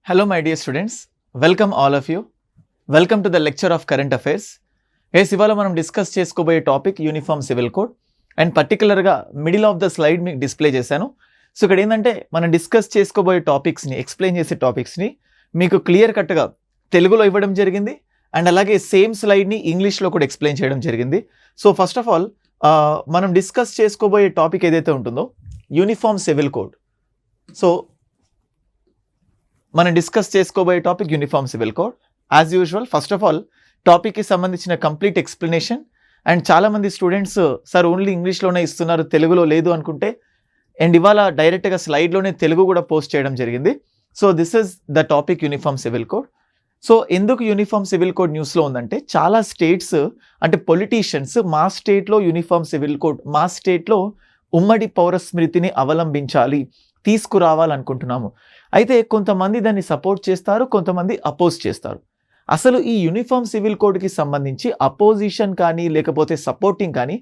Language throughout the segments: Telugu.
Hello my dear students, welcome all of you. Welcome to the lecture of current affairs. ఇవాళ మనం డిస్కస్ చేసుకోబోయే topic uniform civil code and పర్టికులర్గా మిడిల్ ఆఫ్ ద స్లైడ్ మీకు డిస్ప్లే చేశాను. సో ఇక్కడ ఏంటంటే మనం డిస్కస్ చేసుకోబోయే టాపిక్స్ని ఎక్స్ప్లెయిన్ చేసే టాపిక్స్ని మీకు క్లియర్ కట్గా తెలుగులో ఇవ్వడం జరిగింది అండ్ అలాగే సేమ్ స్లైడ్ని ఇంగ్లీష్లో కూడా ఎక్స్ప్లెయిన్ చేయడం జరిగింది. సో ఫస్ట్ ఆఫ్ ఆల్ మనం డిస్కస్ చేసుకోబోయే టాపిక్ ఏదైతే ఉంటుందో యూనిఫామ్ సివిల్ కోడ్. సో మనం డిస్కస్ చేసుకోబోయే topic uniform civil code. As usual first of all టాపిక్కి సంబంధించిన కంప్లీట్ ఎక్స్ప్లెనేషన్ అండ్ చాలామంది స్టూడెంట్స్ సార్ ఓన్లీ ఇంగ్లీష్లోనే ఇస్తున్నారు తెలుగులో లేదు అనుకుంటే అండ్ ఇవాళ డైరెక్ట్గా స్లైడ్లోనే తెలుగు కూడా పోస్ట్ చేయడం జరిగింది. So this is the topic uniform civil code. So ఎందుకు యూనిఫామ్ సివిల్ కోడ్ న్యూస్లో ఉందంటే చాలా స్టేట్స్ అంటే పొలిటీషియన్స్ మా స్టేట్లో యూనిఫామ్ సివిల్ కోడ్ మా స్టేట్లో ఉమ్మడి పౌర స్మృతిని అవలంబించాలి తీసుకురావాలనుకుంటున్నాము. అయితే కొంతమంది దాన్ని సపోర్ట్ చేస్తారు, కొంతమంది అపోజ్ చేస్తారు. అసలు ఈ యూనిఫామ్ సివిల్ కోడ్కి సంబంధించి అపోజిషన్ కానీ లేకపోతే సపోర్టింగ్ కానీ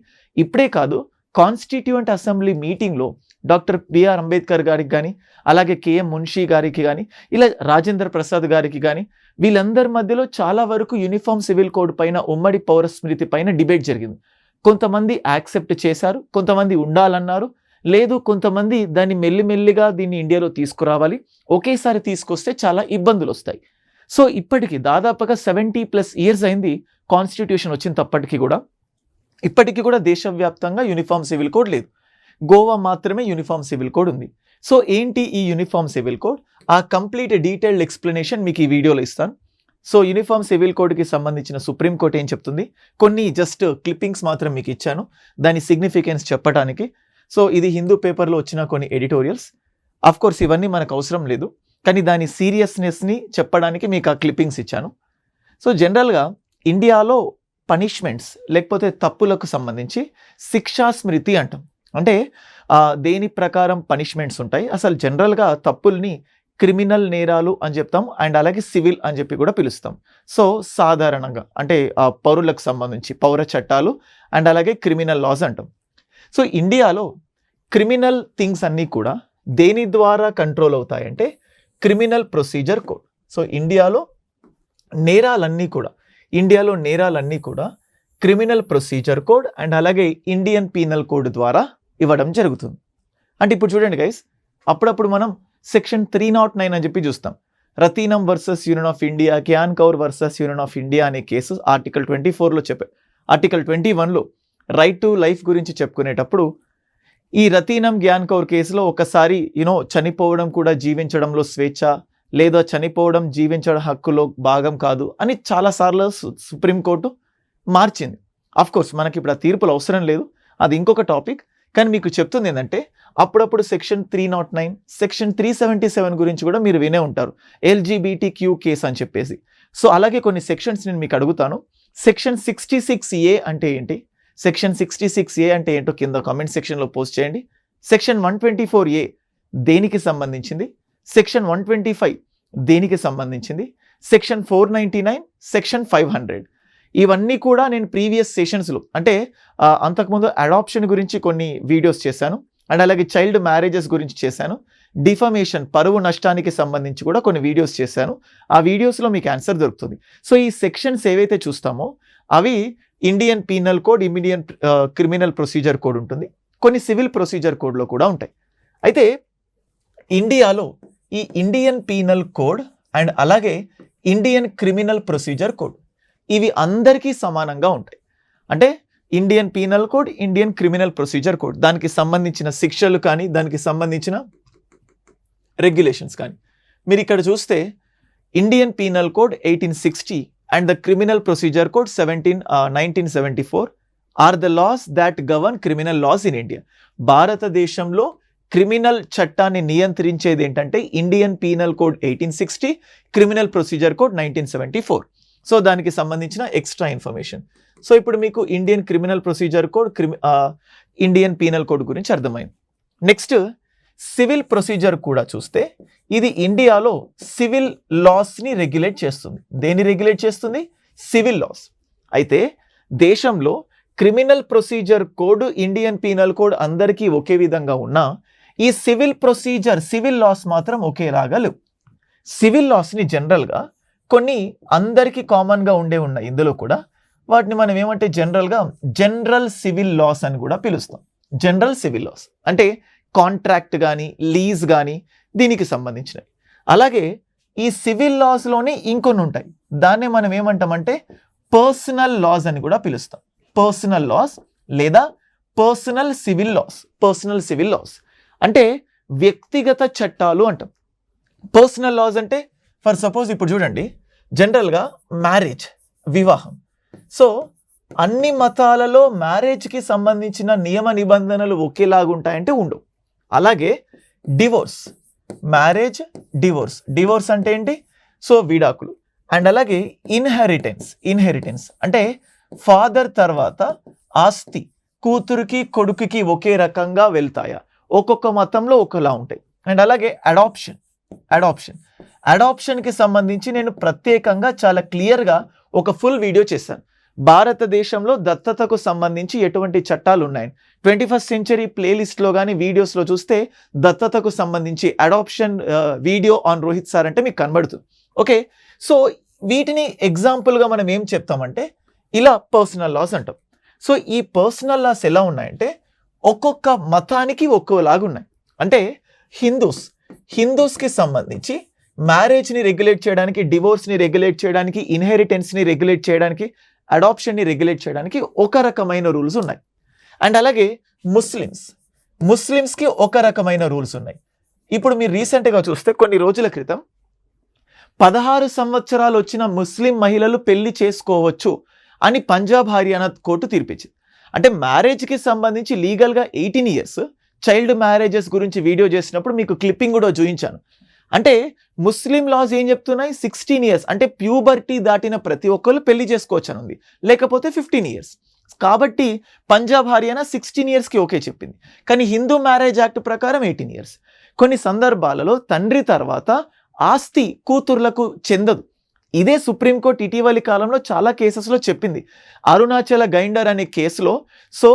ఇప్పుడే కాదు, కాన్స్టిట్యూయెంట్ అసెంబ్లీ మీటింగ్లో డాక్టర్ బిఆర్ అంబేద్కర్ గారికి కానీ అలాగే కేఎం మున్షీ గారికి కానీ ఇలా రాజేంద్ర ప్రసాద్ గారికి కానీ వీళ్ళందరి మధ్యలో చాలా వరకు యూనిఫామ్ సివిల్ కోడ్ పైన ఉమ్మడి పౌర స్మృతి పైన డిబేట్ జరిగింది. కొంతమంది యాక్సెప్ట్ చేశారు, కొంతమంది ఉండాలన్నారు, లేదు కొంతమంది దాన్ని మెల్లిమెల్లిగా దీన్ని ఇండియాలో తీసుకురావాలి, ఒకేసారి తీసుకొస్తే చాలా ఇబ్బందులు వస్తాయి. సో ఇప్పటికీ దాదాపుగా 70+ ఇయర్స్ అయింది కాన్స్టిట్యూషన్ వచ్చినప్పటికీ కూడా ఇప్పటికీ కూడా దేశవ్యాప్తంగా యూనిఫామ్ సివిల్ కోడ్ లేదు. గోవా మాత్రమే యూనిఫామ్ సివిల్ కోడ్ ఉంది. సో ఏంటి ఈ యూనిఫామ్ సివిల్ కోడ్? ఆ కంప్లీట్ డీటెయిల్డ్ ఎక్స్ప్లెనేషన్ మీకు ఈ వీడియోలో ఇస్తాను. సో యూనిఫామ్ సివిల్ కోడ్కి సంబంధించిన సుప్రీంకోర్టు ఏం చెప్తుంది, కొన్ని జస్ట్ క్లిప్పింగ్స్ మాత్రం మీకు ఇచ్చాను దాని సిగ్నిఫికెన్స్ చెప్పడానికి. సో ఇది హిందూ పేపర్లో వచ్చిన కొన్ని ఎడిటోరియల్స్. కోర్స్ ఇవన్నీ మనకు అవసరం లేదు, కానీ దాని సీరియస్నెస్ని చెప్పడానికి మీకు ఆ క్లిప్పింగ్స్ ఇచ్చాను. సో జనరల్గా ఇండియాలో పనిష్మెంట్స్ లేకపోతే తప్పులకు సంబంధించి శిక్షా స్మృతి అంటాం. అంటే దేని ప్రకారం పనిష్మెంట్స్ ఉంటాయి. అసలు జనరల్గా తప్పుల్ని క్రిమినల్ నేరాలు అని చెప్తాం అండ్ అలాగే సివిల్ అని చెప్పి కూడా పిలుస్తాం. సో సాధారణంగా అంటే పౌరులకు సంబంధించి పౌర చట్టాలు అండ్ అలాగే క్రిమినల్ లాస్ అంటాం. సో ఇండియాలో క్రిమినల్ థింగ్స్ అన్నీ కూడా దేని ద్వారా కంట్రోల్ అవుతాయంటే క్రిమినల్ ప్రొసీజర్ కోడ్. సో ఇండియాలో నేరాలన్నీ కూడా క్రిమినల్ ప్రొసీజర్ కోడ్ అండ్ అలాగే ఇండియన్ పీనల్ కోడ్ ద్వారా ఇవ్వడం జరుగుతుంది. అంటే ఇప్పుడు చూడండి గైస్, అప్పుడప్పుడు మనం సెక్షన్ 309 అని చెప్పి చూస్తాం. Rathinam versus Union of India, Gian Kaur versus Union of India అనే కేసు ఆర్టికల్ 24లో చెప్పారు. ఆర్టికల్ 21లో రైట్ టు లైఫ్ గురించి చెప్పుకునేటప్పుడు ఈ రతీనం గ్యాన్ కౌర్ కేసులో ఒకసారి చనిపోవడం కూడా జీవించడంలో స్వేచ్ఛ లేదా చనిపోవడం జీవించడం హక్కులో భాగం కాదు అని చాలాసార్లు సుప్రీంకోర్టు మార్చింది. కోర్స్ మనకి ఇప్పుడు ఆ తీర్పులు అవసరం లేదు, అది ఇంకొక టాపిక్. కానీ మీకు చెప్తుంది ఏంటంటే అప్పుడప్పుడు సెక్షన్ 309 సెక్షన్ 377 గురించి కూడా మీరు వినే ఉంటారు, LGBTQ కేసు అని చెప్పేసి. సో అలాగే కొన్ని సెక్షన్స్ నేను మీకు అడుగుతాను. సెక్షన్ 66A అంటే ఏంటి, సెక్షన్ 66A అంటే ఏంటో కింద కామెంట్ సెక్షన్లో పోస్ట్ చేయండి. సెక్షన్ 124A దేనికి సంబంధించింది, సెక్షన్ 125 దేనికి సంబంధించింది, సెక్షన్ 499, సెక్షన్ 500 ఇవన్నీ కూడా నేను ప్రీవియస్ సెషన్స్లో అంటే అంతకుముందు అడాప్షన్ గురించి కొన్ని వీడియోస్ చేశాను అండ్ అలాగే చైల్డ్ మ్యారేజెస్ గురించి చేశాను, డిఫమేషన్ పరువు నష్టానికి సంబంధించి కూడా కొన్ని వీడియోస్ చేశాను. ఆ వీడియోస్లో మీకు ఆన్సర్ దొరుకుతుంది. సో ఈ సెక్షన్స్ ఏవైతే చూస్తామో అవి Indian penal code, Indian criminal procedure code ఉంటుంది, కొన్ని సివిల్ ప్రొసీజర్ కోడ్లో కూడా ఉంటాయి. అయితే ఇండియాలో ఈ ఇండియన్ పీనల్ కోడ్ అండ్ అలాగే ఇండియన్ క్రిమినల్ ప్రొసీజర్ కోడ్ ఇవి అందరికీ సమానంగా ఉంటాయి. అంటే Indian penal code, Indian criminal procedure code దానికి సంబంధించిన శిక్షలు కానీ దానికి సంబంధించిన రెగ్యులేషన్స్ కానీ మీరు ఇక్కడ చూస్తే Indian penal code 1860 and the criminal procedure code 1974 are the laws that govern criminal laws in India. భారతదేశంలో క్రిమినల్ చట్టాన్ని నియంత్రించేది ఏంటంటే Indian penal code 1860, criminal procedure code 1974. So దానికి సంబంధించిన ఎక్స్ట్రా ఇన్ఫర్మేషన్. సో ఇప్పుడు మీకు Indian criminal procedure code, Indian penal code గురించి అర్థమైంది. నెక్స్ట్ సివిల్ ప్రొసీజర్ కూడా చూస్తే ఇది ఇండియాలో సివిల్ లాస్ని రెగ్యులేట్ చేస్తుంది. దేన్ని రెగ్యులేట్ చేస్తుంది? Civil laws. అయితే దేశంలో criminal procedure code, Indian penal code అందరికీ ఒకే విధంగా ఉన్నా ఈ సివిల్ ప్రొసీజర్, సివిల్ లాస్ మాత్రం ఒకేలాగా లేవు. సివిల్ లాస్ని జనరల్గా కొన్ని అందరికీ కామన్గా ఉన్నాయి ఇందులో కూడా. వాటిని మనం ఏమంటే జనరల్గా జనరల్ సివిల్ లాస్ అని కూడా పిలుస్తాం. జనరల్ సివిల్ లాస్ అంటే కాంట్రాక్ట్ కానీ లీజ్ కానీ దీనికి సంబంధించినవి. అలాగే ఈ సివిల్ లాస్లోనే ఇంకొన్ని ఉంటాయి, దాన్నే మనం ఏమంటామంటే పర్సనల్ లాస్ అని కూడా పిలుస్తాం. పర్సనల్ లాస్ లేదా personal civil laws. Personal civil laws అంటే వ్యక్తిగత చట్టాలు అంటాం. పర్సనల్ లాస్ అంటే ఫర్ సపోజ్ ఇప్పుడు చూడండి, జనరల్గా మ్యారేజ్, వివాహం. సో అన్ని మతాలలో మ్యారేజ్కి సంబంధించిన నియమ నిబంధనలు ఒకేలాగా ఉంటాయంటే ఉండవు. అలాగే డివోర్స్, మ్యారేజ్, డివోర్స్. డివోర్స్ అంటే ఏంటి? సో విడాకులు. అండ్ అలాగే ఇన్హెరిటెన్స్ అంటే ఫాదర్ తర్వాత ఆస్తి కూతురికి కొడుకుకి ఒకే రకంగా వెళ్తాయా? ఒక్కొక్క మతంలో ఒకలా ఉంటాయి. అండ్ అలాగే అడాప్షన్కి సంబంధించి నేను ప్రత్యేకంగా చాలా క్లియర్గా ఒక ఫుల్ వీడియో చేశాను. భారతదేశంలో దత్తతకు సంబంధించి ఎటువంటి చట్టాలు ఉన్నాయి 21st సెంచరీ ప్లేలిస్ట్లో కానీ వీడియోస్లో చూస్తే దత్తతకు సంబంధించి adoption video on Rohit sir అంటే మీకు కనబడుతుంది. ఓకే, సో వీటిని ఎగ్జాంపుల్గా మనం ఏం చెప్తామంటే ఇలా పర్సనల్ లాస్ అంటాం. సో ఈ పర్సనల్ లాస్ ఎలా ఉన్నాయంటే ఒక్కొక్క మతానికి ఒక్కోలాగా ఉన్నాయి. అంటే హిందూస్కి సంబంధించి మ్యారేజ్ని రెగ్యులేట్ చేయడానికి, డివోర్స్ని రెగ్యులేట్ చేయడానికి, ఇన్హెరిటెన్స్ని రెగ్యులేట్ చేయడానికి, అడాప్షన్ని రెగ్యులేట్ చేయడానికి ఒక రకమైన రూల్స్ ఉన్నాయి. అండ్ అలాగే ముస్లిమ్స్కి ఒక రకమైన రూల్స్ ఉన్నాయి. ఇప్పుడు మీరు రీసెంట్గా చూస్తే కొన్ని రోజుల క్రితం 16 సంవత్సరాలు వచ్చిన ముస్లిం మహిళలు పెళ్లి చేసుకోవచ్చు అని పంజాబ్ హర్యానా కోర్టు తీర్పిచ్చింది. అంటే మ్యారేజ్కి సంబంధించి లీగల్గా 18 years, చైల్డ్ మ్యారేజెస్ గురించి వీడియో చేసినప్పుడు మీకు క్లిప్పింగ్ కూడా చూపించాను. అంటే ముస్లిం లాస్ ఏం చెప్తున్నాయి, 16 years అంటే ప్యూబర్టీ దాటిన ప్రతి ఒక్కరు పెళ్లి చేసుకోవచ్చు అని ఉంది, లేకపోతే 15 years. కాబట్టి పంజాబ్ హర్యానా 16 yearsకి ఓకే చెప్పింది. కానీ హిందూ మ్యారేజ్ యాక్ట్ ప్రకారం 18 years. కొన్ని సందర్భాలలో తండ్రి తర్వాత ఆస్తి కూతుర్లకు చెందదు. ఇదే సుప్రీంకోర్టు ఇటీవలి కాలంలో చాలా కేసెస్లో చెప్పింది. అరుణాచల గైండర్ అనే కేసులో సో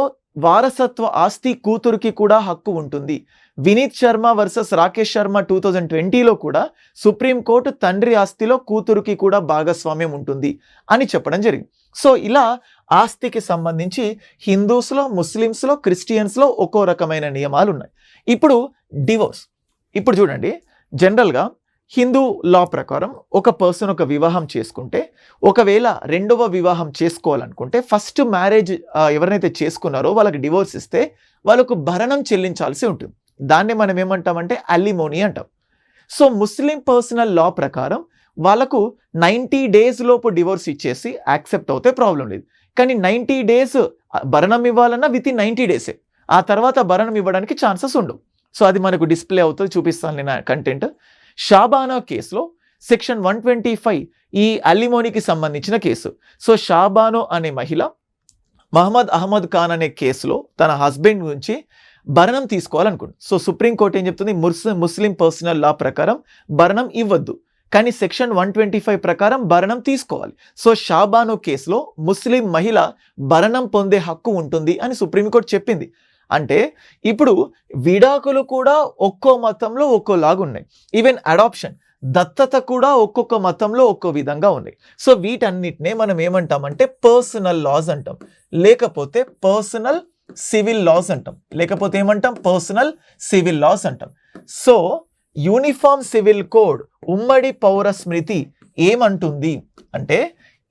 వారసత్వ ఆస్తి కూతురుకి కూడా హక్కు ఉంటుంది. వినీత్ శర్మ వర్సెస్ రాకేష్ శర్మ 2020లో కూడా సుప్రీంకోర్టు తండ్రి ఆస్తిలో కూతురుకి కూడా భాగస్వామ్యం ఉంటుంది అని చెప్పడం జరిగింది. సో ఇలా ఆస్తికి సంబంధించి హిందూస్లో, ముస్లిమ్స్లో, క్రిస్టియన్స్లో ఒక్కో రకమైన నియమాలు ఉన్నాయి. ఇప్పుడు డివోర్స్. ఇప్పుడు చూడండి, జనరల్గా హిందూ లా ప్రకారం ఒక పర్సన్ ఒక వివాహం చేసుకుంటే, ఒకవేళ రెండవ వివాహం చేసుకోవాలనుకుంటే ఫస్ట్ మ్యారేజ్ ఎవరైతే చేసుకున్నారో వాళ్ళకి డివోర్స్ ఇస్తే వాళ్ళకు భరణం చెల్లించాల్సి ఉంటుంది. దాన్ని మనం ఏమంటామంటే అలిమోనీ అంటాం. సో ముస్లిం పర్సనల్ లా ప్రకారం వాళ్ళకు 90 days లోపు డివోర్స్ ఇచ్చేసి యాక్సెప్ట్ అవుతే ప్రాబ్లం లేదు. కానీ 90 days భరణం ఇవ్వాలన్నా వితిన్ 90 days. ఆ తర్వాత భరణం ఇవ్వడానికి ఛాన్సెస్ ఉండవు. సో అది మనకు డిస్ప్లే అవుతుంది, చూపిస్తాను నేను కంటెంట్. షాబానా కేసులో సెక్షన్ 125 ఈ అలిమోనీకి సంబంధించిన కేసు. సో షాబానో అనే మహిళ మహమ్మద్ అహ్మద్ ఖాన్ అనే కేసులో తన హస్బెండ్ నుంచి భరణం తీసుకోవాలనుకుంటుంది. సో సుప్రీంకోర్టు ఏం చెప్తుంది, ముస్లిం పర్సనల్ లా ప్రకారం భరణం ఇవ్వద్దు, కానీ సెక్షన్ 125 ప్రకారం భరణం తీసుకోవాలి. సో షాబానో కేసులో ముస్లిం మహిళ భరణం పొందే హక్కు ఉంటుంది అని సుప్రీంకోర్టు చెప్పింది. అంటే ఇప్పుడు విడాకులు కూడా ఒక్కో మతంలో ఒక్కోలాగా ఉన్నాయి. ఈవెన్ అడాప్షన్, దత్తత కూడా ఒక్కొక్క మతంలో ఒక్కో విధంగా ఉన్నాయి. సో వీటన్నిటినే మనం ఏమంటామంటే పర్సనల్ లాస్ అంటాం, లేకపోతే పర్సనల్ సివిల్ లాస్ అంటాం, లేకపోతే ఏమంటాం పర్సనల్ సివిల్ లాస్ అంటాం. సో యూనిఫామ్ సివిల్ కోడ్, ఉమ్మడి పౌర స్మృతి ఏమంటుంది అంటే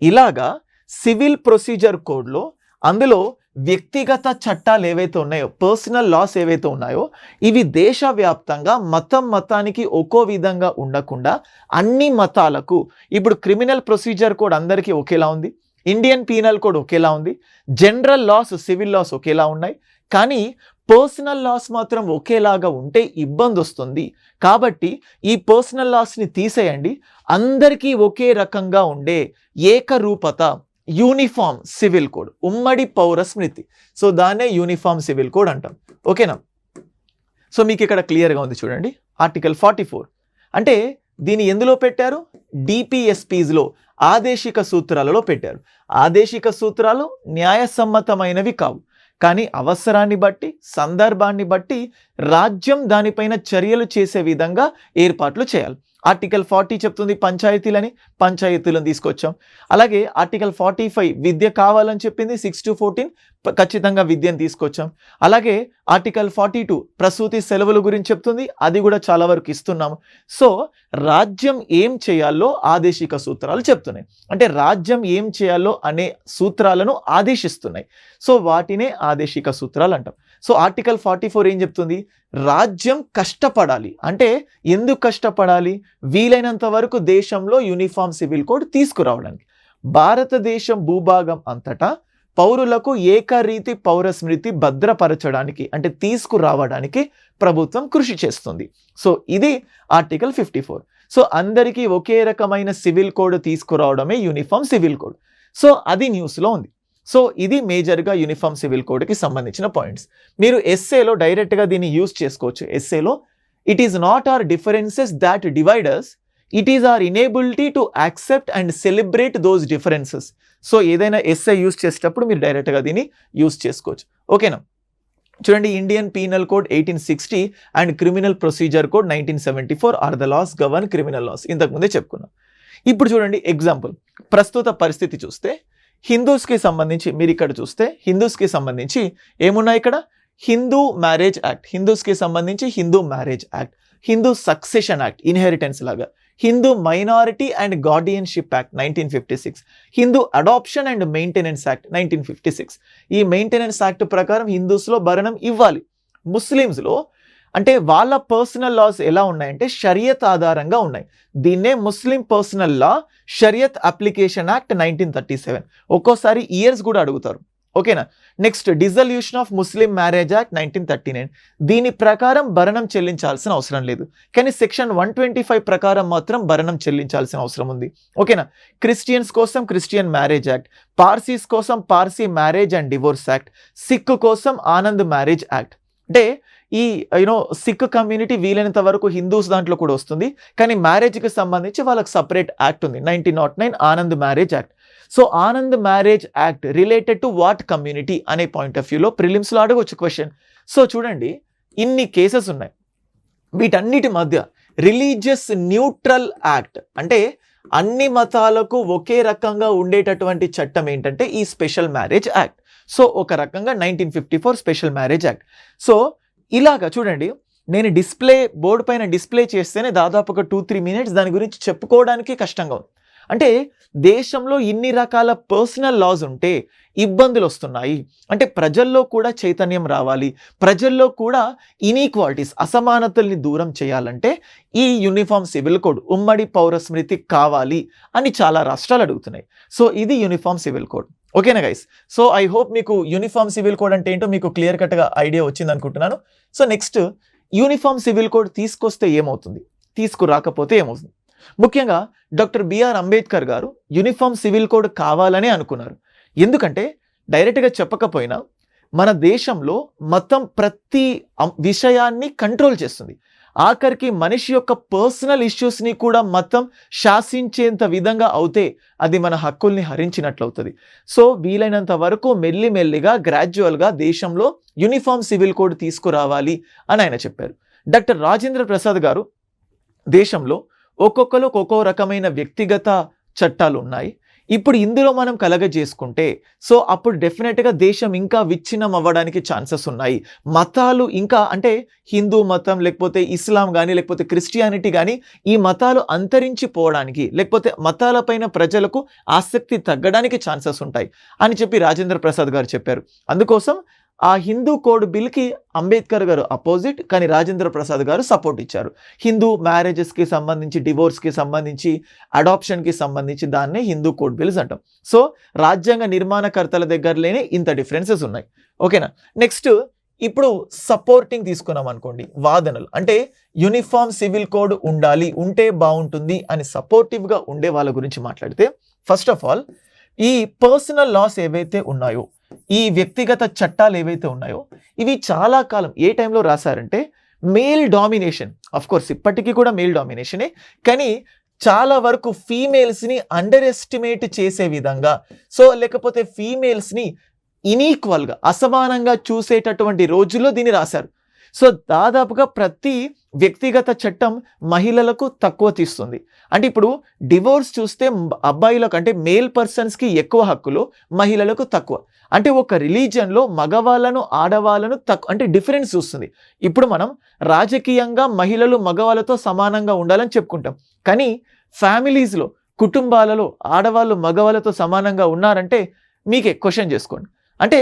ఇలాగా సివిల్ ప్రొసీజర్ కోడ్లో అందులో వ్యక్తిగత చట్టాలు ఏవైతే ఉన్నాయో, పర్సనల్ లాస్ ఏవైతే ఉన్నాయో, ఇవి దేశవ్యాప్తంగా మతానికి ఒక్కో విధంగా ఉండకుండా అన్ని మతాలకు, ఇప్పుడు క్రిమినల్ ప్రొసీజర్ కోడ్ అందరికీ ఒకేలా ఉంది, ఇండియన్ పీనల్ కోడ్ ఒకేలా ఉంది, జనరల్ లాస్, సివిల్ లాస్ ఒకేలా ఉన్నాయి, కానీ పర్సనల్ లాస్ మాత్రం ఒకేలాగా ఉంటే ఇబ్బంది వస్తుంది. కాబట్టి ఈ పర్సనల్ లాస్ని తీసేయండి, అందరికీ ఒకే రకంగా ఉండే ఏకరూపత, యూనిఫామ్ సివిల్ కోడ్, ఉమ్మడి పౌర స్మృతి. సో దాన్నే యూనిఫామ్ సివిల్ కోడ్ అంటాం. ఓకేనా? సో మీకు ఇక్కడ క్లియర్గా ఉంది చూడండి, ఆర్టికల్ 44. అంటే దీన్ని ఎందులో పెట్టారు, డిపిఎస్పీస్లో ఆదేశిక సూత్రాలలో పెట్టారు. ఆదేశిక సూత్రాలు న్యాయసమ్మతమైనవి కావు, కానీ అవసరాన్ని బట్టి, సందర్భాన్ని బట్టి రాజ్యం దానిపైన చర్యలు చేసే విధంగా ఏర్పాట్లు చేయాలి. ఆర్టికల్ 40 చెప్తుంది పంచాయతీలని, పంచాయతీలను తీసుకొచ్చాం. అలాగే ఆర్టికల్ 45 విద్య కావాలని చెప్పింది, 6 to 14 ఖచ్చితంగా విద్యను తీసుకొచ్చాం. అలాగే ఆర్టికల్ 42 ప్రసూతి సెలవుల గురించి చెప్తుంది, అది కూడా చాలా వరకు ఇస్తున్నాము. సో రాజ్యం ఏం చేయాలో ఆదేశిక సూత్రాలు చెప్తున్నాయి, అంటే రాజ్యం ఏం చేయాలో అనే సూత్రాలను ఆదేశిస్తున్నాయి. సో వాటినే ఆదేశిక సూత్రాలు అంటాం. సో ఆర్టికల్ 44 ఏం చెప్తుంది, రాజ్యం కష్టపడాలి. అంటే ఎందుకు కష్టపడాలి, వీలైనంత వరకు దేశంలో యూనిఫామ్ సివిల్ కోడ్ తీసుకురావడానికి. భారతదేశం భూభాగం అంతటా పౌరులకు ఏకరీతి పౌర స్మృతి భద్రపరచడానికి, అంటే తీసుకురావడానికి ప్రభుత్వం కృషి చేస్తుంది. సో ఇది ఆర్టికల్ 54. సో అందరికీ ఒకే రకమైన సివిల్ కోడ్ తీసుకురావడమే యూనిఫామ్ సివిల్ కోడ్. సో అది న్యూస్లో ఉంది. సో ఇది మేజర్గా యూనిఫామ్ సివిల్ కోడ్కి సంబంధించిన పాయింట్స్. మీరు ఎస్సేలో డైరెక్ట్గా దీన్ని యూజ్ చేసుకోవచ్చు. ఎస్సేలో it is not our differences that divide us, it is our inability to accept and celebrate those differences. So ఏదైనా ఎస్ఏ యూజ్ చేసేటప్పుడు మీరు డైరెక్ట్గా దీన్ని యూజ్ చేసుకోవచ్చు. ఓకేనా? చూడండి, Indian penal code 1860 and criminal procedure code 1974 are the laws govern criminal laws. ఇంతకుముందే చెప్పుకున్నాం. ఇప్పుడు చూడండి ఎగ్జాంపుల్, ప్రస్తుత పరిస్థితి చూస్తే హిందూస్కి సంబంధించి మీరు ఇక్కడ చూస్తే హిందూస్కి సంబంధించి ఏమున్నాయి ఇక్కడ, హిందూ మ్యారేజ్ యాక్ట్, హిందూస్కి సంబంధించి Hindu marriage act, Hindu succession act inheritance లాగా, Hindu minority and guardianship act 1956, Hindu adoption and maintenance act 1956. ఈ మెయింటెనెన్స్ యాక్ట్ ప్రకారం హిందూస్లో భరణం ఇవ్వాలి. ముస్లిమ్స్లో అంటే వాళ్ళ పర్సనల్ లాస్ ఎలా ఉన్నాయంటే షరియత్ ఆధారంగా ఉన్నాయి. దీన్నే ముస్లిం పర్సనల్ లా షరియత్ అప్లికేషన్ యాక్ట్ 1937. ఒక్కోసారి ఇయర్స్ కూడా అడుగుతారు. ఓకేనా? Next dissolution of Muslim marriage act 1939. దీని ప్రకారం భరణం చెల్లించాల్సిన అవసరం లేదు, కానీ సెక్షన్ 125 ప్రకారం మాత్రం భరణం చెల్లించాల్సిన అవసరం ఉంది. ఓకేనా? క్రిస్టియన్స్ కోసం క్రిస్టియన్ మ్యారేజ్ యాక్ట్, పార్సీస్ కోసం Parsi marriage and divorce act, Sikh కోసం ఆనంద్ మ్యారేజ్ యాక్ట్. అంటే ఈ సిక్ కమ్యూనిటీ వీలైనంత వరకు హిందూస్ దాంట్లో కూడా వస్తుంది, కానీ మ్యారేజ్కి సంబంధించి వాళ్ళకి సపరేట్ యాక్ట్ ఉంది, 1909 Anand marriage act. So Anand marriage act related to what community అనే పాయింట్ ఆఫ్ వ్యూలో ప్రిలిమ్స్లో అడగవచ్చు క్వశ్చన్. సో చూడండి, ఇన్ని కేసెస్ ఉన్నాయి. వీటన్నిటి మధ్య రిలీజియస్ న్యూట్రల్ యాక్ట్, అంటే అన్ని మతాలకు ఒకే రకంగా ఉండేటటువంటి చట్టం ఏంటంటే ఈ స్పెషల్ మ్యారేజ్ యాక్ట్. సో ఒక రకంగా 1954 స్పెషల్ మ్యారేజ్ యాక్ట్. సో ఇలాగా చూడండి, నేను బోర్డు పైన డిస్ప్లే చేస్తేనే దాదాపు ఒక 2-3 మినిట్స్ దాని గురించి చెప్పుకోవడానికి కష్టంగా ఉంది. అంటే దేశంలో ఇన్ని రకాల పర్సనల్ లాస్ ఉంటే ఇబ్బందులు వస్తున్నాయి. అంటే ప్రజల్లో కూడా చైతన్యం రావాలి, ప్రజల్లో కూడా ఇన్ఈక్వాలిటీస్ అసమానతల్ని దూరం చేయాలంటే ఈ యూనిఫామ్ సివిల్ కోడ్ ఉమ్మడి పౌర స్మృతి కావాలి అని చాలా రాష్ట్రాలు అడుగుతున్నాయి. సో ఇది యూనిఫామ్ సివిల్ కోడ్. ఓకేనా గైస్? సో ఐ హోప్ మీకు యూనిఫామ్ సివిల్ కోడ్ అంటే ఏంటో మీకు క్లియర్ కట్గా ఐడియా వచ్చింది అనుకుంటున్నాను. So next, uniform civil code తీసుకొస్తే ఏమవుతుంది, తీసుకురాకపోతే ఏమవుతుంది? ముఖ్యంగా డాక్టర్ బిఆర్ అంబేద్కర్ గారు యూనిఫామ్ సివిల్ కోడ్ కావాలనే అనుకున్నారు. ఎందుకంటే డైరెక్ట్గా చెప్పకపోయినా మన దేశంలో మొత్తం ప్రతి విషయాన్ని కంట్రోల్ చేస్తుంది. ఆఖరికి మనిషి యొక్క పర్సనల్ ఇష్యూస్ని కూడా మొత్తం శాసించేంత విధంగా అవుతే అది మన హక్కుల్ని హరించినట్లు అవుతుంది. సో వీలైనంత వరకు మెల్లిమెల్లిగా గ్రాడ్యువల్గా దేశంలో యూనిఫామ్ సివిల్ కోడ్ తీసుకురావాలి అని ఆయన చెప్పారు. డాక్టర్ రాజేంద్ర ప్రసాద్ గారు దేశంలో ఒక్కొక్కరు ఒక్కో రకమైన వ్యక్తిగత చట్టాలు ఉన్నాయి. ఇప్పుడు ఇందులో మనం కలగజేసుకుంటే సో అప్పుడు డెఫినెట్గా దేశం ఇంకా విచ్ఛిన్నం అవ్వడానికి ఛాన్సెస్ ఉన్నాయి. మతాలు ఇంకా అంటే హిందూ మతం లేకపోతే ఇస్లాం కానీ లేకపోతే క్రిస్టియానిటీ కానీ ఈ మతాలు అంతరించిపోవడానికి లేకపోతే మతాలపైన ప్రజలకు ఆసక్తి తగ్గడానికి ఛాన్సెస్ ఉంటాయి అని చెప్పి రాజేంద్ర ప్రసాద్ గారు చెప్పారు. అందుకోసం ఆ హిందూ కోడ్ బిల్కి అంబేద్కర్ గారు అపోజిట్, కానీ రాజేంద్ర ప్రసాద్ గారు సపోర్ట్ ఇచ్చారు. హిందూ మ్యారేజెస్కి సంబంధించి, డివోర్స్కి సంబంధించి, అడాప్షన్కి సంబంధించి దాన్నే హిందూ కోడ్ బిల్స్ అంటాం. సో రాజ్యాంగ నిర్మాణకర్తల దగ్గరలోనే ఇంత డిఫరెన్సెస్ ఉన్నాయి. ఓకేనా? నెక్స్ట్, ఇప్పుడు సపోర్టింగ్ తీసుకున్నాం అనుకోండి, వాదనలు అంటే యూనిఫామ్ సివిల్ కోడ్ ఉండాలి, ఉంటే బాగుంటుంది అని సపోర్టివ్గా ఉండే వాళ్ళ గురించి మాట్లాడితే, ఫస్ట్ ఆఫ్ ఆల్ ఈ పర్సనల్ లాస్ ఏవైతే ఉన్నాయో, ఈ వ్యక్తిగత చట్టాలు ఏవైతే ఉన్నాయో ఇవి చాలా కాలం ఏ టైంలో రాశారంటే మేల్ డామినేషన్, ఆఫ్ కోర్స్ ఇప్పటికీ కూడా మేల్ డామినేషనే, కానీ చాలా వరకు ఫీమేల్స్ని అండర్ ఎస్టిమేట్ చేసే విధంగా, సో లేకపోతే ఫీమేల్స్ని ఇన్ఈక్వల్గా అసమానంగా చూసేటటువంటి రోజుల్లో దీన్ని రాశారు. సో దాదాపుగా ప్రతి వ్యక్తిగత చట్టం మహిళలకు తక్కువ తీస్తుంది. అంటే ఇప్పుడు డివోర్స్ చూస్తే అబ్బాయిలకు అంటే మేల్ పర్సన్స్కి ఎక్కువ హక్కులు, మహిళలకు తక్కువ. అంటే ఒక రిలీజియన్లో మగవాళ్ళను ఆడవాళ్ళను తక్కువ అంటే డిఫరెన్స్ చూస్తుంది. ఇప్పుడు మనం రాజకీయంగా మహిళలు మగవాళ్ళతో సమానంగా ఉండాలని చెప్పుకుంటాం, కానీ ఫ్యామిలీస్లో కుటుంబాలలో ఆడవాళ్ళు మగవాళ్ళతో సమానంగా ఉన్నారంటే మీకే క్వశ్చన్ చేసుకోండి. అంటే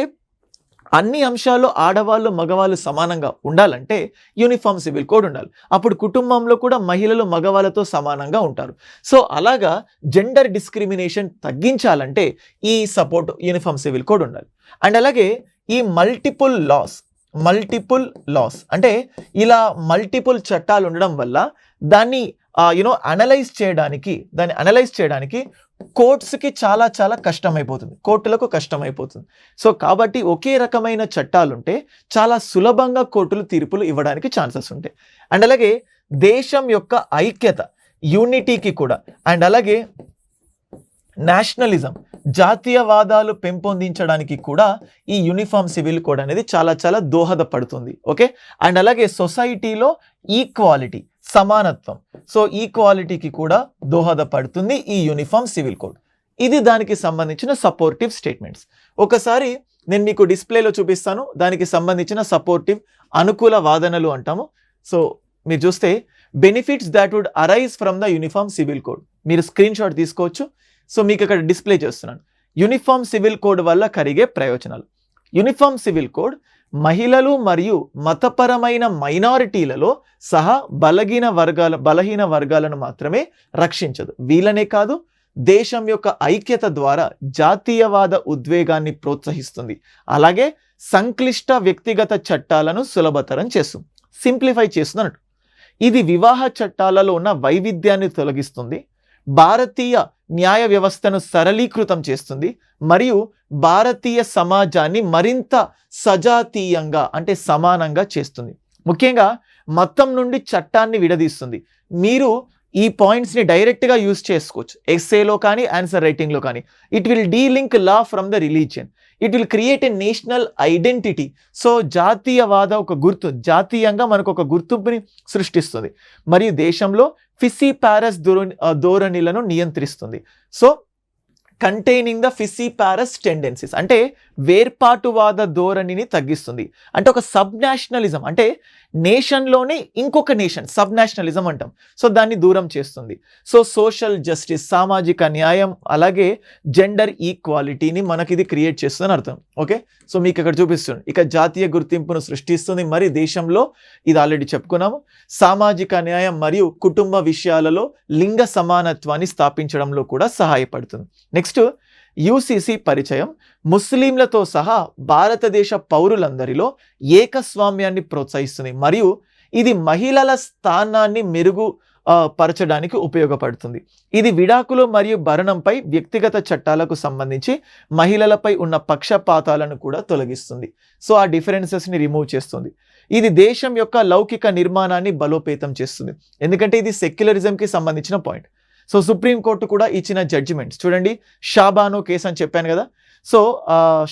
అన్ని అంశాల్లో ఆడవాళ్ళు మగవాళ్ళు సమానంగా ఉండాలంటే యూనిఫామ్ సివిల్ కోడ్ ఉండాలి. అప్పుడు కుటుంబంలో కూడా మహిళలు మగవాళ్ళతో సమానంగా ఉంటారు. సో అలాగా జెండర్ డిస్క్రిమినేషన్ తగ్గించాలంటే ఈ సపోర్ట్ యూనిఫామ్ సివిల్ కోడ్ ఉండాలి. అండ్ అలాగే ఈ మల్టిపుల్ లాస్ అంటే ఇలా మల్టిపుల్ చట్టాలు ఉండడం వల్ల దాన్ని అనలైజ్ చేయడానికి కోర్ట్స్కి చాలా కష్టమైపోతుంది, కోర్టులకు కష్టమైపోతుంది. సో కాబట్టి ఒకే రకమైన చట్టాలు ఉంటే చాలా సులభంగా కోర్టులు తీర్పులు ఇవ్వడానికి ఛాన్సెస్ ఉంటాయి. అండ్ అలాగే దేశం యొక్క ఐక్యత, యూనిటీకి కూడా, అండ్ అలాగే నేషనలిజం, జాతీయవాదాలు పెంపొందించడానికి కూడా ఈ యూనిఫామ్ సివిల్ కోడ్ అనేది చాలా దోహదపడుతుంది. ఓకే, అండ్ అలాగే సొసైటీలో ఈక్వాలిటీ, సమానత్వం, సో ఈక్వాలిటీకి కూడా దోహదపడుతుంది ఈ యూనిఫామ్ సివిల్ కోడ్. ఇది దానికి సంబంధించిన సపోర్టివ్ స్టేట్మెంట్స్. ఒకసారి నేను మీకు డిస్ప్లేలో చూపిస్తాను, దానికి సంబంధించిన సపోర్టివ్ అనుకూల వాదనలు అంటాము. సో మీరు చూస్తే benefits that would arise from the uniform civil code, మీరు స్క్రీన్ షాట్ తీసుకోవచ్చు. సో మీకు అక్కడ డిస్ప్లే చేస్తున్నాను. యూనిఫామ్ సివిల్ కోడ్ వల్ల కలిగే ప్రయోజనాలు. యూనిఫామ్ సివిల్ కోడ్ మహిళలు మరియు మతపరమైన మైనారిటీలలో సహా బలహీన వర్గాలను మాత్రమే రక్షించదు. వీళ్ళనే కాదు, దేశం యొక్క ఐక్యత ద్వారా జాతీయవాద ఉద్వేగాన్ని ప్రోత్సహిస్తుంది. అలాగే సంక్లిష్ట వ్యక్తిగత చట్టాలను సులభతరం చేస్తుంది, సింప్లిఫై చేస్తుంది అన్నట్టు. ఇది వివాహ చట్టాలలో ఉన్న వైవిధ్యాన్ని తొలగిస్తుంది, భారతీయ న్యాయ వ్యవస్థను సరళీకృతం చేస్తుంది, మరియు భారతీయ సమాజాన్ని మరింత సజాతీయంగా అంటే సమానంగా చేస్తుంది. ముఖ్యంగా మతం నుండి చట్టాన్ని విడదీస్తుంది. మీరు ఈ పాయింట్స్ని డైరెక్ట్గా యూజ్ చేసుకోవచ్చు ఎస్సేలో కానీ ఆన్సర్ రైటింగ్లో కానీ. It will delink law from the religion, it will create a national identity. So జాతీయవాద ఒక గుర్తు, జాతీయంగా మనకు ఒక గుర్తింపుని సృష్టిస్తుంది, మరియు దేశంలో ఫిసిపారస్ ధోరణిలను నియంత్రిస్తుంది. సో కంటైనింగ్ ద ఫిసిపారస్ టెండెన్సీస్ అంటే వేర్పాటువాద ధోరణిని తగ్గిస్తుంది. అంటే ఒక సబ్ నేషనలిజం అంటే నేషన్లోనే ఇంకొక నేషన్, సబ్ నేషనలిజం అంటాం. సో దాన్ని దూరం చేస్తుంది. సో సోషల్ జస్టిస్, సామాజిక న్యాయం, అలాగే జెండర్ ఈక్వాలిటీని మనకి ఇది క్రియేట్ చేస్తుందని అర్థం. ఓకే, సో మీకు ఇక్కడ చూపిస్తుంది. ఇక జాతీయ గుర్తింపును సృష్టిస్తుంది, మరి దేశంలో ఇది ఆల్రెడీ చెప్పుకున్నాము. సామాజిక న్యాయం మరియు కుటుంబ విషయాలలో లింగ సమానత్వాన్ని స్థాపించడంలో కూడా సహాయపడుతుంది. నెక్స్ట్ యూసీసీ పరిచయం ముస్లింలతో సహా భారతదేశ పౌరులందరిలో ఏకస్వామ్యాన్ని ప్రోత్సహిస్తుంది, మరియు ఇది మహిళల స్థానాన్ని పరచడానికి ఉపయోగపడుతుంది. ఇది విడాకులు మరియు భరణంపై వ్యక్తిగత చట్టాలకు సంబంధించి మహిళలపై ఉన్న పక్షపాతాలను కూడా తొలగిస్తుంది. సో ఆ డిఫరెన్సెస్ని రిమూవ్ చేస్తుంది. ఇది దేశం యొక్క లౌకిక నిర్మాణాన్ని బలోపేతం చేస్తుంది, ఎందుకంటే ఇది సెక్యులరిజంకి సంబంధించిన పాయింట్. సో సుప్రీంకోర్టు కూడా ఇచ్చిన జడ్జిమెంట్స్ చూడండి. షాబానో కేసు అని చెప్పాను కదా. So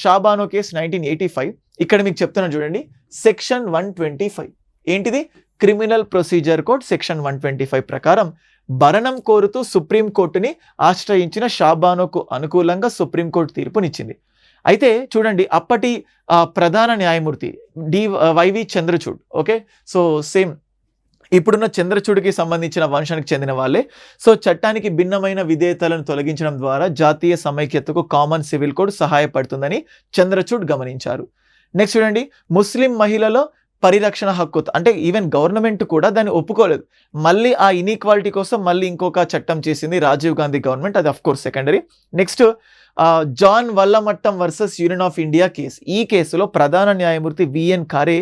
Shah Bano case 1985. ఇక్కడ మీకు చెప్తున్నాను చూడండి, సెక్షన్ 125 ఏంటిది? క్రిమినల్ ప్రొసీజర్ కోడ్ సెక్షన్ 125 ప్రకారం భరణం కోరుతూ సుప్రీంకోర్టుని ఆశ్రయించిన షాబానోకు అనుకూలంగా సుప్రీంకోర్టు తీర్పునిచ్చింది. అయితే చూడండి, అప్పటి ప్రధాన న్యాయమూర్తి Y V Chandrachud. Okay, so same ఇప్పుడున్న చంద్రచూడ్కి సంబంధించిన వంశానికి చెందిన వాళ్ళే. సో చట్టానికి భిన్నమైన విధేయతలను తొలగించడం ద్వారా జాతీయ సమైక్యతకు కామన్ సివిల్ కోడ్ సహాయపడుతుందని చంద్రచూడ్ గమనించారు. నెక్స్ట్ చూడండి, ముస్లిం మహిళల పరిరక్షణ హక్కు అంటే ఈవెన్ గవర్నమెంట్ కూడా దాన్ని ఒప్పుకోలేదు. మళ్ళీ ఆ ఇన్ఈక్వాలిటీ కోసం మళ్ళీ ఇంకొక చట్టం చేసింది రాజీవ్ గాంధీ గవర్నమెంట్, అది of course secondary. Next John Vallamattam versus Union of India case. ఈ కేసులో ప్రధాన న్యాయమూర్తి విఎన్ ఖారే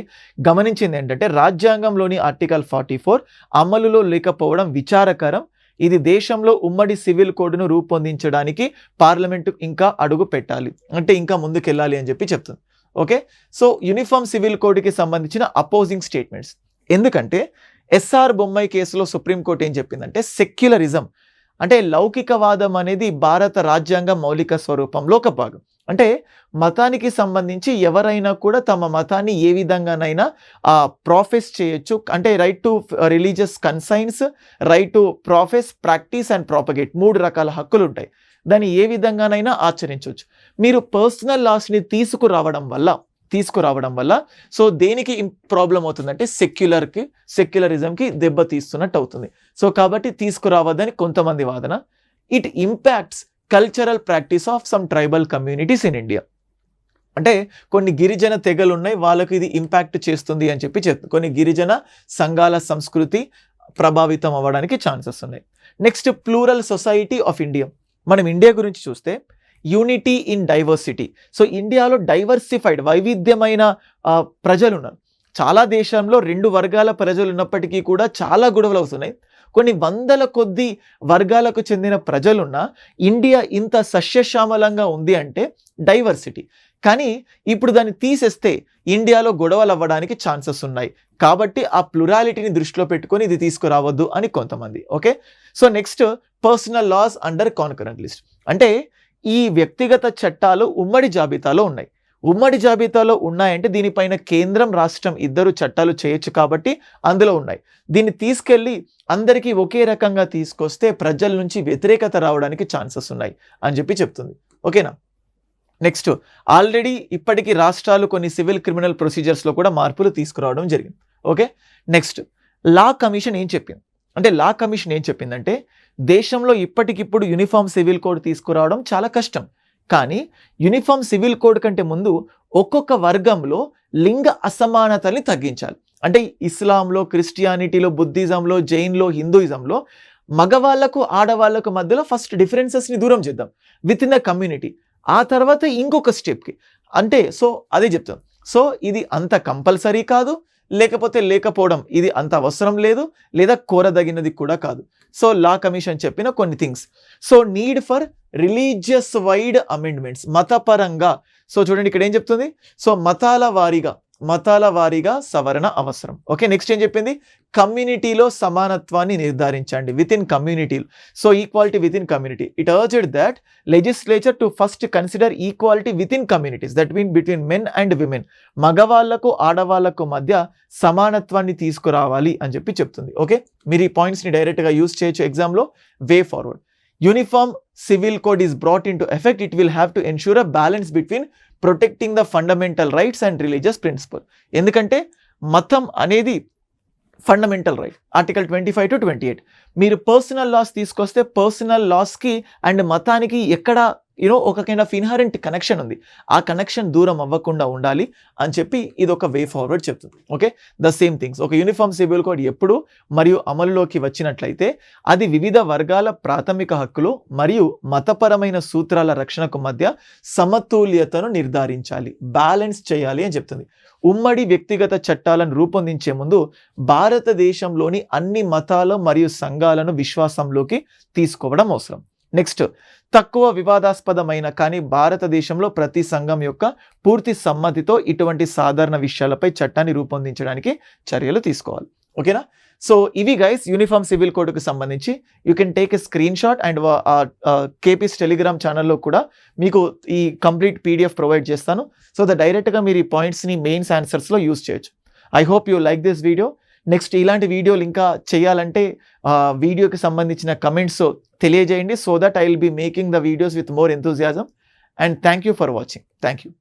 గమనించింది ఏంటంటే రాజ్యాంగంలోని ఆర్టికల్ 44 అమలులో లేకపోవడం విచారకరం. ఇది దేశంలో ఉమ్మడి సివిల్ కోడ్ను రూపొందించడానికి పార్లమెంటు ఇంకా అడుగు పెట్టాలి, అంటే ఇంకా ముందుకెళ్ళాలి అని చెప్పి చెప్తుంది. ఓకే, సో యూనిఫామ్ సివిల్ కోడ్కి సంబంధించిన అపోజింగ్ స్టేట్మెంట్స్. ఎందుకంటే ఎస్ఆర్ బొమ్మాయి కేసులో సుప్రీంకోర్టు ఏం చెప్పిందంటే సెక్యులరిజం అంటే లౌకికవాదం అనేది భారత రాజ్యాంగ మౌలిక స్వరూపంలో ఒక భాగం. అంటే మతానికి సంబంధించి ఎవరైనా కూడా తమ మతాన్ని ఏ విధంగానైనా ప్రాఫెస్ చేయొచ్చు. అంటే right to religious conscience, right to profess, practice and propagate 3 రకాల హక్కులు ఉంటాయి. దాన్ని ఏ విధంగానైనా ఆచరించవచ్చు. మీరు పర్సనల్ లాస్ని తీసుకురావడం వల్ల సో దేనికి ప్రాబ్లం అవుతుందంటే సెక్యులరిజంకి దెబ్బ తీస్తున్నట్టు అవుతుంది. సో కాబట్టి తీసుకురావద్దని కొంతమంది వాదన. It impacts cultural practice of some tribal communities in India. అంటే కొన్ని గిరిజన తెగలు ఉన్నాయి, వాళ్ళకు ఇది ఇంపాక్ట్ చేస్తుంది అని చెప్పి కొన్ని గిరిజన సంఘాల సంస్కృతి ప్రభావితం అవ్వడానికి ఛాన్సెస్ ఉన్నాయి. Next, plural society of India. మనం ఇండియా గురించి చూస్తే యూనిటీ ఇన్ డైవర్సిటీ. సో ఇండియాలో డైవర్సిఫైడ్ వైవిధ్యమైన ప్రజలు ఉన్నారు. చాలా దేశంలో 2 వర్గాల ప్రజలు ఉన్నప్పటికీ కూడా చాలా గొడవలు అవుతున్నాయి. కొన్ని వందల కొద్ది వర్గాలకు చెందిన ప్రజలున్న ఇండియా ఇంత సస్యశ్యామలంగా ఉంది అంటే డైవర్సిటీ. కానీ ఇప్పుడు దాన్ని తీసేస్తే ఇండియాలో గొడవలు అవ్వడానికి ఛాన్సెస్ ఉన్నాయి. కాబట్టి ఆ ప్లూరాలిటీని దృష్టిలో పెట్టుకొని ఇది తీసుకురావద్దు అని కొంతమంది. Okay, so next, personal laws under concurrent list. అంటే ఈ వ్యక్తిగత చట్టాలు ఉమ్మడి జాబితాలో ఉన్నాయి. ఉమ్మడి జాబితాలో ఉన్నాయంటే దీనిపైన కేంద్రం, రాష్ట్రం ఇద్దరు చట్టాలు చేయొచ్చు కాబట్టి అందులో ఉన్నాయి. దీన్ని తీసుకెళ్ళి అందరికీ ఒకే రకంగా తీసుకొస్తే ప్రజల నుంచి వ్యతిరేకత రావడానికి ఛాన్సెస్ ఉన్నాయి అని చెప్పి చెప్తుంది. ఓకేనా. నెక్స్ట్, ఆల్రెడీ ఇప్పటికీ రాష్ట్రాలు కొన్ని సివిల్ క్రిమినల్ ప్రొసీజర్స్లో కూడా మార్పులు తీసుకురావడం జరిగింది. ఓకే, నెక్స్ట్, లా కమిషన్ ఏం చెప్పింది అంటే లా కమిషన్ ఏం చెప్పిందంటే దేశంలో ఇప్పటికిప్పుడు యూనిఫామ్ సివిల్ కోడ్ తీసుకురావడం చాలా కష్టం. కానీ యూనిఫామ్ సివిల్ కోడ్ కంటే ముందు ఒక్కొక్క వర్గంలో లింగ అసమానతల్ని తగ్గించాలి. అంటే ఇస్లాంలో, క్రిస్టియానిటీలో, బుద్ధిజంలో, జైన్లో, హిందూయిజంలో మగవాళ్లకు ఆడవాళ్లకు మధ్యలో ఫస్ట్ డిఫరెన్సెస్ని దూరం చేద్దాం విత్ ఇన్ ద కమ్యూనిటీ. ఆ తర్వాత ఇంకొక స్టెప్కి అంటే సో అదే చెప్తాం. సో ఇది అంత కంపల్సరీ కాదు, లేకపోవడం ఇది అంత అవసరం లేదు, లేదా కోరదగినది కూడా కాదు. సో లా కమిషన్ చెప్పిన కొన్ని things. So need for religious wide amendments, మతపరంగా. సో చూడండి ఇక్కడ ఏం చెప్తుంది. సో మతాల వారీగా సవరణ అవసరం. ఓకే, నెక్స్ట్ ఏం చెప్పింది, కమ్యూనిటీలో సమానత్వాన్ని నిర్ధారించండి within community. So equality within community. It urged that legislature to first consider equality within communities, that mean between men and women. మగవాళ్లకు ఆడవాళ్లకు మధ్య సమానత్వాన్ని తీసుకురావాలి అని చెప్పి చెప్తుంది. ఓకే, మీరు ఈ పాయింట్స్ని డైరెక్ట్గా యూజ్ చేయొచ్చు ఎగ్జామ్లో. Way forward, uniform civil code is brought into effect. It will have to ensure a balance between protecting the fundamental rights and religious principle. ఎందుకంటే మతం అనేది ఫండమెంటల్ రైట్, ఆర్టికల్ 25 to 28. మీరు పర్సనల్ లాస్ తీసుకొస్తే పర్సనల్ లాస్కి అండ్ మతానికి ఎక్కడ ఒక కైండ్ ఆఫ్ ఇన్హరెంట్ కనెక్షన్ ఉంది. ఆ కనెక్షన్ దూరం అవ్వకుండా ఉండాలి అని చెప్పి ఇది ఒక వే ఫార్వర్డ్ చెప్తుంది. Okay, the same things. ఒక యూనిఫామ్ సివిల్ కోడ్ ఎప్పుడు మరియు అమలులోకి వచ్చినట్లయితే అది వివిధ వర్గాల ప్రాథమిక హక్కులు మరియు మతపరమైన సూత్రాల రక్షణకు మధ్య సమతుల్యతను నిర్ధారించాలి, బ్యాలెన్స్ చేయాలి అని చెప్తుంది. ఉమ్మడి వ్యక్తిగత చట్టాలను రూపొందించే ముందు భారతదేశంలోని అన్ని మతాలు మరియు సంఘాలను విశ్వాసంలోకి తీసుకోవడం అవసరం. నెక్స్ట్, తక్కువ వివాదాస్పదమైన కానీ భారతదేశంలో ప్రతి సంఘం యొక్క పూర్తి సమ్మతితో ఇటువంటి సాధారణ విషయాలపై చట్టాన్ని రూపొందించడానికి చర్యలు తీసుకోవాలి. ఓకేనా. సో ఇవి గైస్ యూనిఫామ్ సివిల్ కోడ్కి సంబంధించి. You can take a screenshot and కేపీస్ టెలిగ్రామ్ ఛానల్లో కూడా మీకు ఈ కంప్లీట్ PDF ప్రొవైడ్ చేస్తాను. సో డైరెక్ట్గా మీరు ఈ పాయింట్స్ని మెయిన్స్ ఆన్సర్స్లో యూజ్ చేయొచ్చు. I hope you like this video. Next ఇలాంటి వీడియోలు ఇంకా చేయాలంటే వీడియోకి సంబంధించిన కమెంట్స్ తెలియజేయండి. So that I will be making the videos with more enthusiasm. And thank you for watching. Thank you.